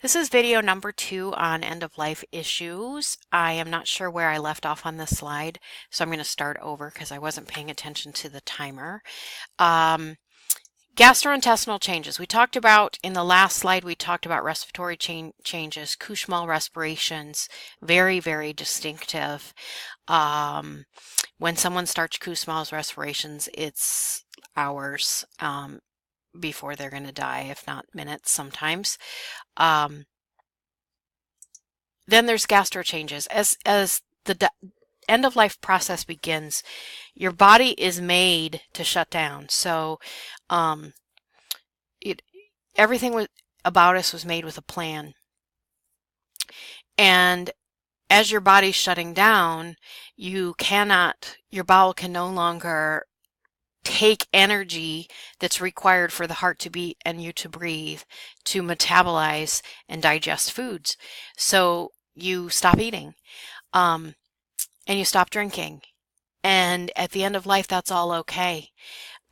This is video number 2 on end-of-life issues. I am not sure where I left off on this slide, so I'm going to start over because I wasn't paying attention to the timer. Gastrointestinal changes. We talked about, in the last slide, we talked about respiratory changes, Kussmaul respirations, very, very distinctive. When someone starts Kussmaul's respirations, it's hours before they're going to die, if not minutes sometimes. Then there's gastro changes. As the end of life process begins, your body is made to shut down. So everything about us was made with a plan. And as your body's shutting down, your bowel can no longer take energy that's required for the heart to beat and you to breathe, to metabolize and digest foods. So you stop eating, and you stop drinking. And at the end of life, that's all okay.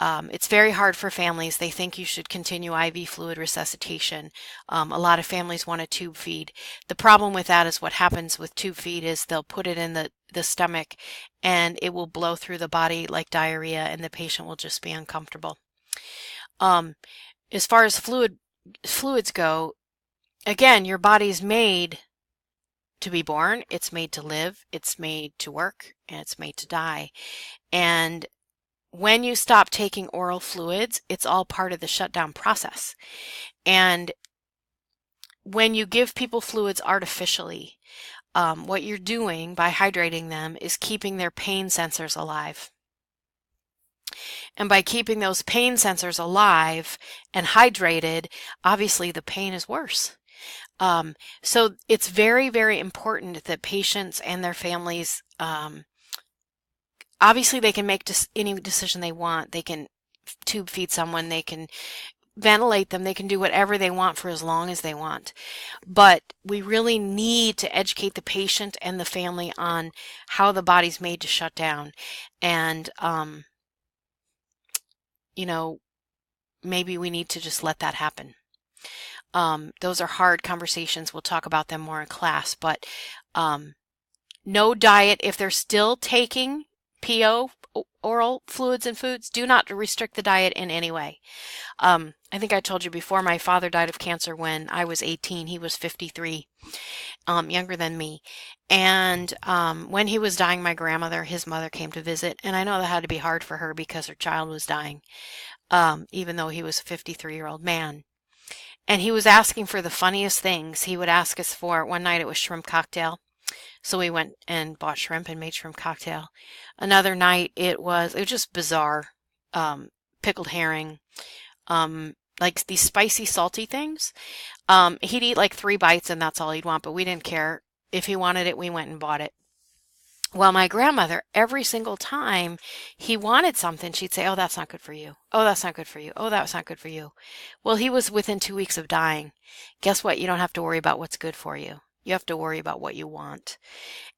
It's very hard for families. They think you should continue IV fluid resuscitation. A lot of families want a tube feed. The problem with that is what happens with tube feed is they'll put it in the stomach and it will blow through the body like diarrhea and the patient will just be uncomfortable. As far as fluids go, again, your body's made to be born, it's made to live, it's made to work, and it's made to die. And when you stop taking oral fluids, it's all part of the shutdown process. And when you give people fluids artificially, what you're doing by hydrating them is keeping their pain sensors alive. And by keeping those pain sensors alive and hydrated, obviously the pain is worse. So it's very, very important that patients and their families, obviously they can make any decision they want. They can tube feed someone, they can ventilate them, they can do whatever they want for as long as they want. But we really need to educate the patient and the family on how the body's made to shut down. And, maybe we need to just let that happen. Those are hard conversations. We'll talk about them more in class, but no diet. If they're still taking PO, oral fluids and foods, do not restrict the diet in any way. I think I told you before, my father died of cancer when I was 18. He was 53, younger than me. And when he was dying, my grandmother, his mother, came to visit. And I know that had to be hard for her because her child was dying, even though he was a 53-year-old man. And he was asking for the funniest things. He would ask us for, one night it was shrimp cocktail. So we went and bought shrimp and made shrimp cocktail. Another night it was just bizarre. Pickled herring, like these spicy, salty things. He'd eat like 3 bites and that's all he'd want, but we didn't care. If he wanted it, we went and bought it. Well, my grandmother, every single time he wanted something, she'd say, "Oh, that's not good for you. Oh, that's not good for you. Oh, that's not good for you." Well, he was within 2 weeks of dying. Guess what? You don't have to worry about what's good for you. You have to worry about what you want.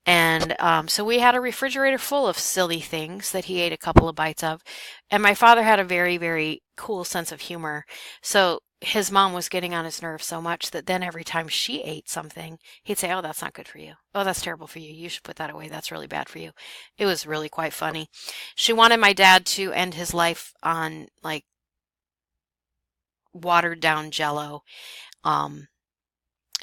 And so we had a refrigerator full of silly things that he ate a couple of bites of. And my father had a very, very cool sense of humor. So his mom was getting on his nerves so much that then every time she ate something, he'd say, "Oh, that's not good for you. Oh, that's terrible for you. You should put that away. That's really bad for you." It was really quite funny. She wanted my dad to end his life on like watered down Jello.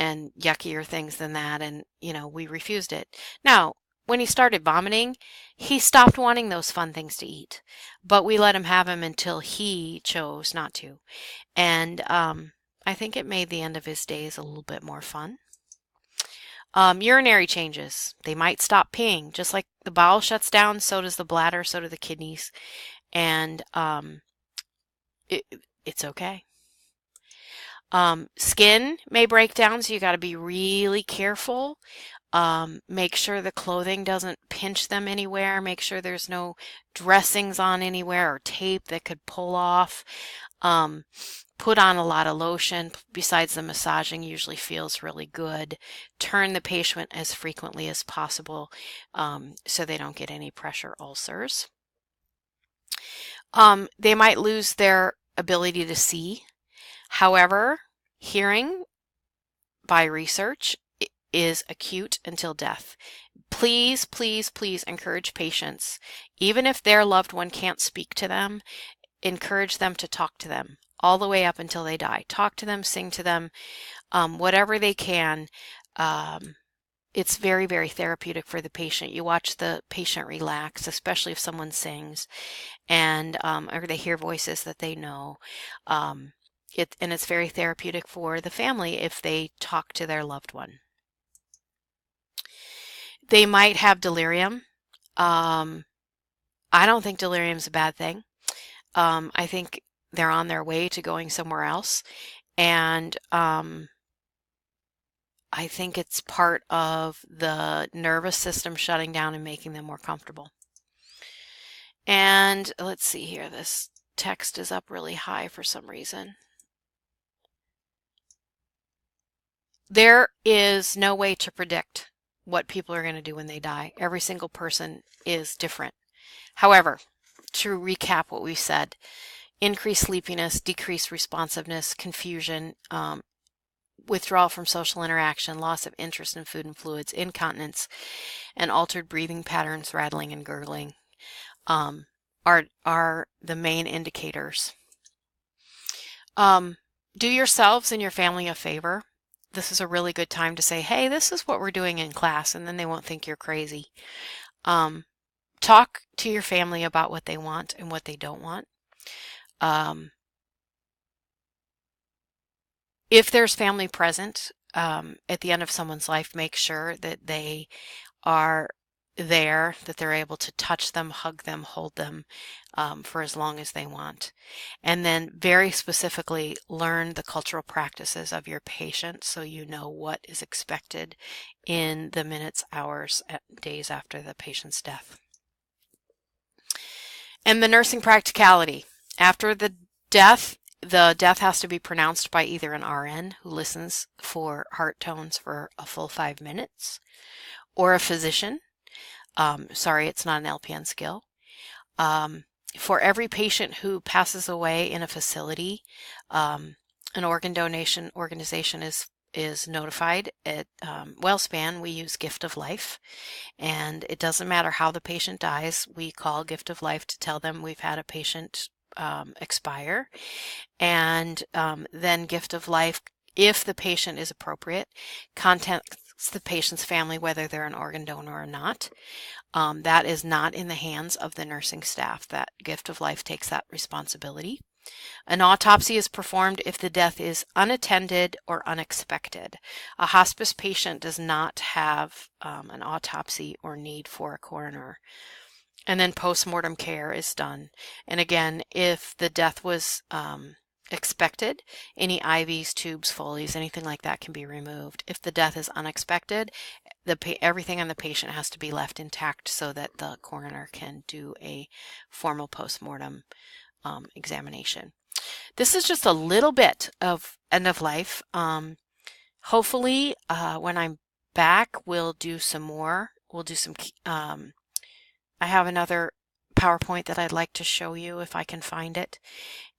And yuckier things than that. And, we refused it. Now, when he started vomiting, he stopped wanting those fun things to eat, but we let him have them until he chose not to. And I think it made the end of his days a little bit more fun. Urinary changes. They might stop peeing. Just like the bowel shuts down, so does the bladder, so do the kidneys. And it's okay. Skin may break down, so you got to be really careful. Make sure the clothing doesn't pinch them anywhere. Make sure there's no dressings on anywhere or tape that could pull off. Put on a lot of lotion. Besides the massaging, usually feels really good. Turn the patient as frequently as possible so they don't get any pressure ulcers. They might lose their ability to see. However, hearing by research is acute until death. Please, please, please encourage patients, even if their loved one can't speak to them, encourage them to talk to them all the way up until they die. Talk to them, sing to them, whatever they can. It's very, very therapeutic for the patient. You watch the patient relax, especially if someone sings and or they hear voices that they know. And it's very therapeutic for the family if they talk to their loved one. They might have delirium. I don't think delirium is a bad thing. I think they're on their way to going somewhere else. And I think it's part of the nervous system shutting down and making them more comfortable. And let's see here, this text is up really high for some reason. There is no way to predict what people are going to do when they die. Every single person is different. However, to recap what we said, increased sleepiness, decreased responsiveness, confusion, withdrawal from social interaction, loss of interest in food and fluids, incontinence, and altered breathing patterns, rattling and gurgling are the main indicators. Do yourselves and your family a favor. This is a really good time to say, hey, this is what we're doing in class, and then they won't think you're crazy. Talk to your family about what they want and what they don't want. If there's family present at the end of someone's life, make sure that they are there, that they're able to touch them, hug them, hold them for as long as they want. And then very specifically learn the cultural practices of your patient so you know what is expected in the minutes, hours, days after the patient's death. And the nursing practicality. After the death has to be pronounced by either an RN who listens for heart tones for a full 5 minutes, or a physician. Sorry, it's not an LPN skill. For every patient who passes away in a facility, an organ donation organization is notified. At WellSpan, we use Gift of Life, and it doesn't matter how the patient dies. We call Gift of Life to tell them we've had a patient expire, and then Gift of Life, if the patient is appropriate, contacts the patient's family whether they're an organ donor or not. That is not in the hands of the nursing staff. That Gift of Life takes that responsibility. An autopsy is performed if the death is unattended or unexpected. A hospice patient does not have an autopsy or need for a coroner. And then post-mortem care is done. And again, if the death was expected, any IVs, tubes, Foleys, anything like that can be removed. If the death is unexpected, everything on the patient has to be left intact so that the coroner can do a formal post-mortem examination. This is just a little bit of end of life. Hopefully, when I'm back, we'll do some more. We'll do some I have another PowerPoint that I'd like to show you if I can find it,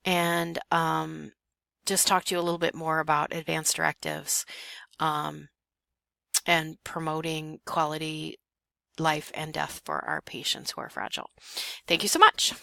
and just talk to you a little bit more about advanced directives and promoting quality life and death for our patients who are fragile. Thank you so much.